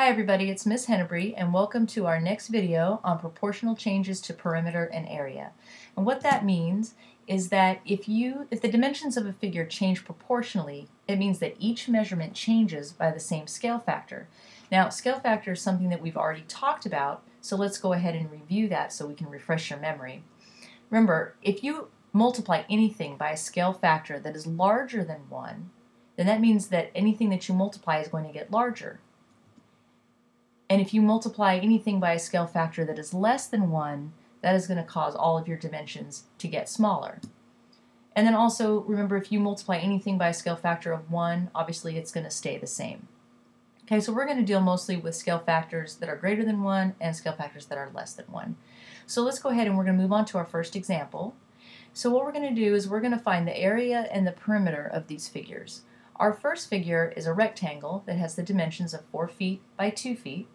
Hi everybody, it's Miss Hennebree and welcome to our next video on proportional changes to perimeter and area. And what that means is that if the dimensions of a figure change proportionally, it means that each measurement changes by the same scale factor. Now, scale factor is something that we've already talked about, so let's go ahead and review that so we can refresh your memory. Remember, if you multiply anything by a scale factor that is larger than 1, then that means that anything that you multiply is going to get larger. And if you multiply anything by a scale factor that is less than 1, that is going to cause all of your dimensions to get smaller. And then also, remember, if you multiply anything by a scale factor of 1, obviously it's going to stay the same. Okay, so we're going to deal mostly with scale factors that are greater than 1 and scale factors that are less than 1. So let's go ahead and we're going to move on to our first example. So what we're going to do is we're going to find the area and the perimeter of these figures. Our first figure is a rectangle that has the dimensions of 4 feet by 2 feet.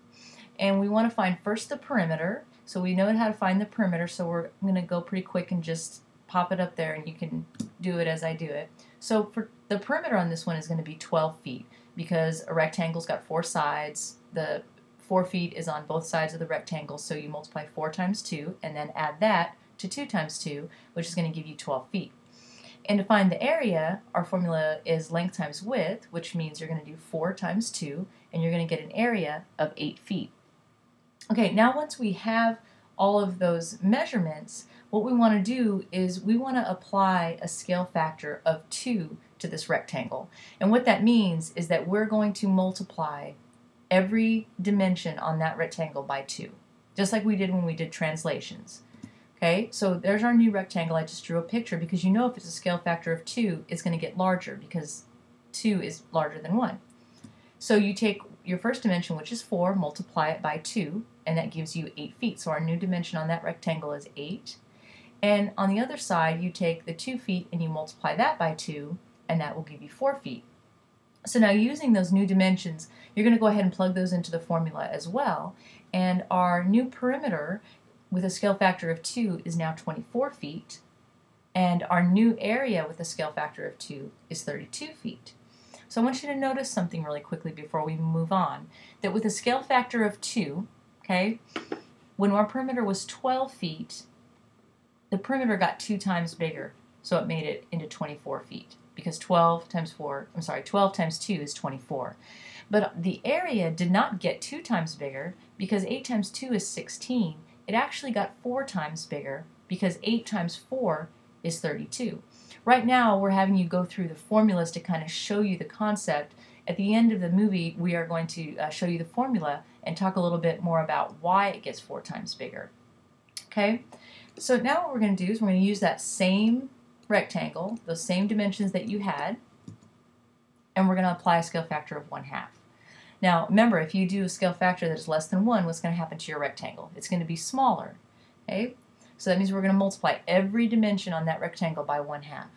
And we want to find first the perimeter. So we know how to find the perimeter, so we're going to go pretty quick and just pop it up there and you can do it as I do it. So for the perimeter on this one is going to be 12 feet because a rectangle's got 4 sides. The 4 feet is on both sides of the rectangle, so you multiply 4 times 2 and then add that to 2 times 2, which is going to give you 12 feet. And to find the area, our formula is length times width, which means you're going to do 4 times 2, and you're going to get an area of 8 feet. Okay, now once we have all of those measurements, what we want to do is we want to apply a scale factor of 2 to this rectangle. And what that means is that we're going to multiply every dimension on that rectangle by 2, just like we did when we did translations. Okay, so there's our new rectangle. I just drew a picture because you know if it's a scale factor of 2, it's going to get larger because 2 is larger than 1. So you take your first dimension, which is 4, multiply it by 2, and that gives you 8 feet. So our new dimension on that rectangle is 8. And on the other side, you take the 2 feet and you multiply that by 2, and that will give you 4 feet. So now using those new dimensions, you're going to go ahead and plug those into the formula as well. And our new perimeter with a scale factor of 2 is now 24 feet. And our new area with a scale factor of 2 is 32 feet. So I want you to notice something really quickly before we move on, that with a scale factor of 2, okay, when our perimeter was 12 feet, the perimeter got 2 times bigger, so it made it into 24 feet, because 12 times 2 is 24. But the area did not get 2 times bigger, because 8 times 2 is 16. It actually got 4 times bigger, because 8 times 4 is 32. Right now, we're having you go through the formulas to kind of show you the concept. At the end of the movie, we are going to show you the formula and talk a little bit more about why it gets 4 times bigger. Okay, so now what we're going to do is we're going to use that same rectangle, those same dimensions that you had, and we're going to apply a scale factor of 1/2. Now, remember, if you do a scale factor that is less than 1, what's going to happen to your rectangle? It's going to be smaller. Okay, so that means we're going to multiply every dimension on that rectangle by 1/2.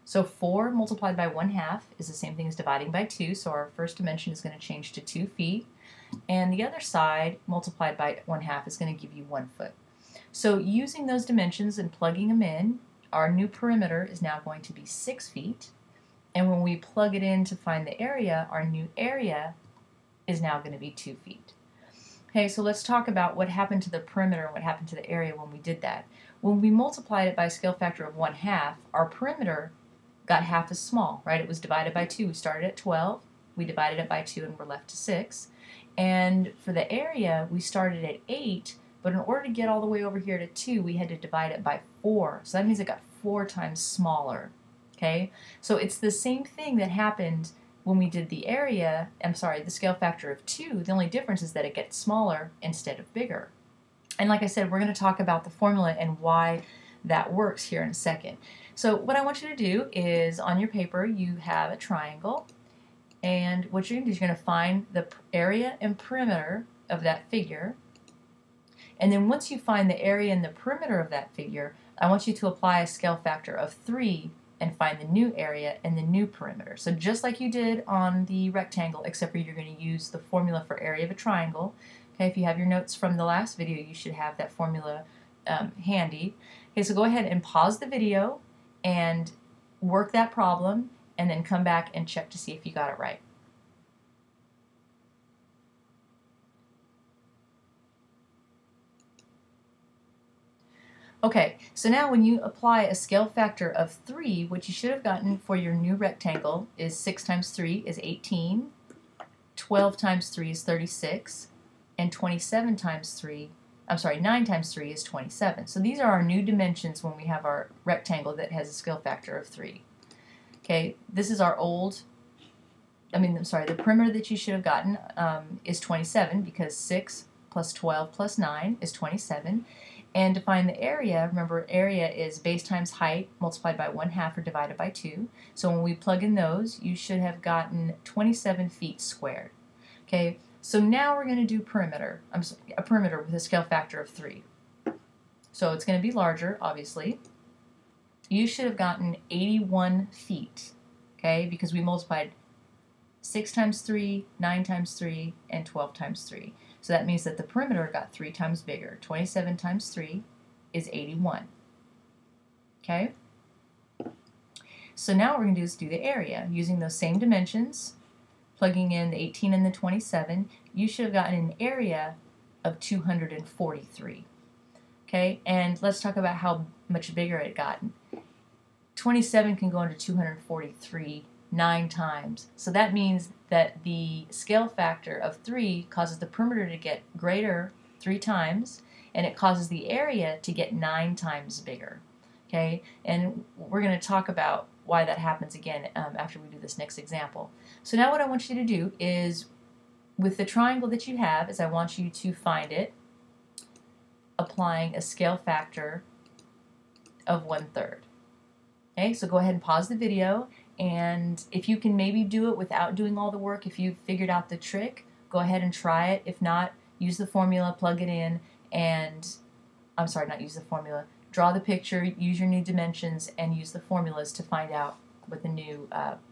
So 4 multiplied by 1/2 is the same thing as dividing by 2, so our first dimension is going to change to 2 feet. And the other side multiplied by 1/2 is going to give you 1 foot. So using those dimensions and plugging them in, our new perimeter is now going to be 6 feet. And when we plug it in to find the area, our new area is now going to be 2 feet. Okay, so let's talk about what happened to the perimeter and what happened to the area when we did that. When we multiplied it by a scale factor of 1/2, our perimeter got half as small, right? It was divided by 2. We started at 12, we divided it by 2, and we're left to 6. And for the area, we started at 8, but in order to get all the way over here to 2, we had to divide it by 4. So that means it got 4 times smaller, okay? So it's the same thing that happened when we did the area, the scale factor of 2. The only difference is that it gets smaller instead of bigger. And like I said, we're going to talk about the formula and why that works here in a second. So what I want you to do is on your paper you have a triangle, and what you're going to do is you're going to find the area and perimeter of that figure, and then once you find the area and the perimeter of that figure, I want you to apply a scale factor of 3 and find the new area and the new perimeter. So just like you did on the rectangle, except for you're going to use the formula for area of a triangle. Okay, if you have your notes from the last video, you should have that formula handy. Okay, so go ahead and pause the video and work that problem, and then come back and check to see if you got it right. Okay, so now when you apply a scale factor of 3, what you should have gotten for your new rectangle is 6 times 3 is 18, 12 times 3 is 36, and 27 times 3, I'm sorry, 9 times 3 is 27. So these are our new dimensions when we have our rectangle that has a scale factor of 3. Okay, this is our old, the perimeter that you should have gotten is 27 because 6 plus 12 plus 9 is 27. And to find the area, remember area is base times height multiplied by 1/2 or divided by 2. So when we plug in those, you should have gotten 27 feet squared. Okay, so now we're going to do perimeter. A perimeter with a scale factor of 3. So it's going to be larger, obviously. You should have gotten 81 feet, okay, because we multiplied 6 times 3, 9 times 3, and 12 times 3. So that means that the perimeter got 3 times bigger. 27 times 3 is 81. Okay? So now what we're going to do is do the area. Using those same dimensions, plugging in the 18 and the 27, you should have gotten an area of 243. Okay? And let's talk about how much bigger it got. 27 can go into 243 9 times. So that means that the scale factor of 3 causes the perimeter to get greater 3 times, and it causes the area to get 9 times bigger. Okay, and we're going to talk about why that happens again after we do this next example. So now what I want you to do is, with the triangle that you have, is I want you to find it applying a scale factor of 1/3. Okay, so go ahead and pause the video, and if you can maybe do it without doing all the work, if you've figured out the trick, go ahead and try it. If not, use the formula, plug it in, and, I'm sorry, not use the formula, draw the picture, use your new dimensions, and use the formulas to find out what the new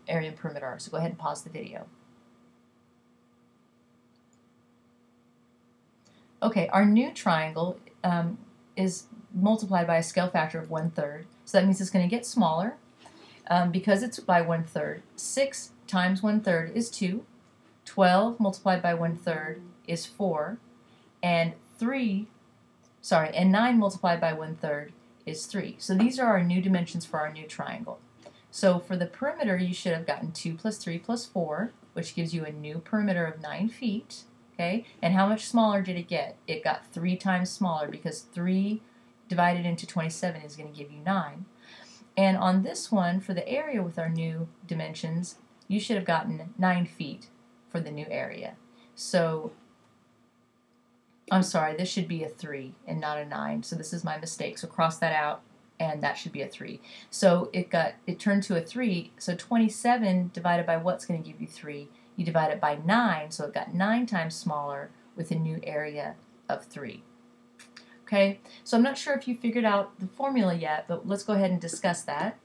area and perimeter are. So go ahead and pause the video. Okay, our new triangle is multiplied by a scale factor of 1/3. So that means it's going to get smaller because it's by 1/3. 6 times 1/3 is 2. 12 multiplied by 1/3 is 4. And 9 multiplied by 1/3 is 3. So these are our new dimensions for our new triangle. So for the perimeter, you should have gotten 2 plus 3 plus 4, which gives you a new perimeter of 9 feet. Okay, and how much smaller did it get? It got 3 times smaller because 3 divided into 27 is going to give you 9. And on this one, for the area with our new dimensions, you should have gotten 9 feet for the new area. So, I'm sorry, this should be a 3 and not a 9. So this is my mistake. So cross that out, and that should be a 3. So it turned to a 3. So 27 divided by what's going to give you 3? You divide it by 9, so it got 9 times smaller with a new area of 3. Okay, so I'm not sure if you figured out the formula yet, but let's go ahead and discuss that.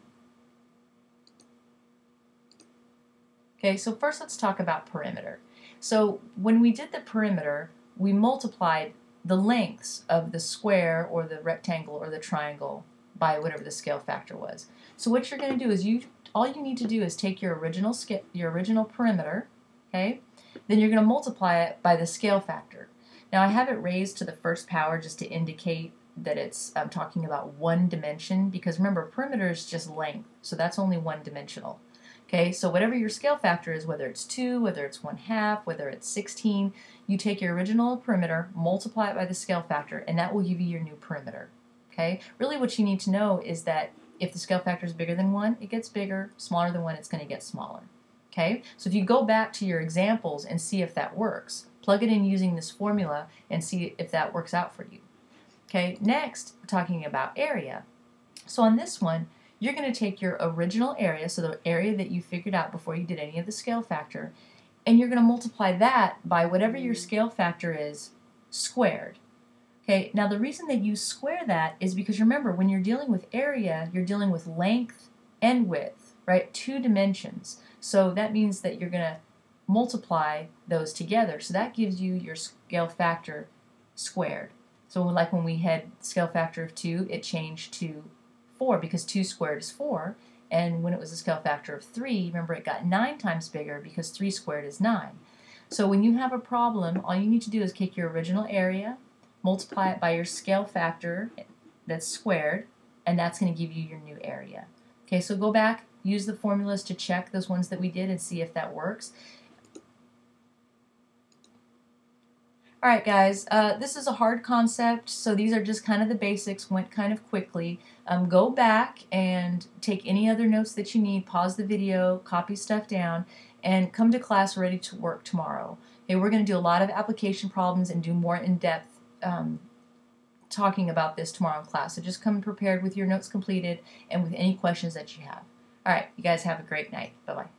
Okay, so first let's talk about perimeter. So when we did the perimeter, we multiplied the lengths of the square or the rectangle or the triangle by whatever the scale factor was. So what you're going to do is all you need to do is take your original perimeter, okay? Then you're going to multiply it by the scale factor. Now I have it raised to the first power just to indicate that I'm talking about one dimension, because remember, perimeter is just length, so that's only one dimensional. Okay, so whatever your scale factor is, whether it's 2, whether it's 1/2, whether it's 16, you take your original perimeter, multiply it by the scale factor, and that will give you your new perimeter. Okay, really what you need to know is that if the scale factor is bigger than 1, it gets bigger, smaller than 1, it's going to get smaller. Okay, so if you go back to your examples and see if that works, plug it in using this formula and see if that works out for you. Okay, next, we're talking about area. So on this one, you're going to take your original area, so the area that you figured out before you did any of the scale factor, and you're going to multiply that by whatever your scale factor is squared. Okay, now the reason that you square that is because remember, when you're dealing with area, you're dealing with length and width, right? 2 dimensions. So that means that you're going to multiply those together. So that gives you your scale factor squared. So like when we had scale factor of 2, it changed to 4 because 2 squared is 4. And when it was a scale factor of 3, remember it got 9 times bigger because 3 squared is 9. So when you have a problem, all you need to do is take your original area, multiply it by your scale factor, that's squared, and that's going to give you your new area. Okay, so go back, use the formulas to check those ones that we did and see if that works. Alright guys, this is a hard concept, so these are just kind of the basics, went kind of quickly. Go back and take any other notes that you need, pause the video, copy stuff down, and come to class ready to work tomorrow. Okay, we're going to do a lot of application problems and do more in-depth talking about this tomorrow in class. So just come prepared with your notes completed and with any questions that you have. Alright, you guys have a great night. Bye-bye.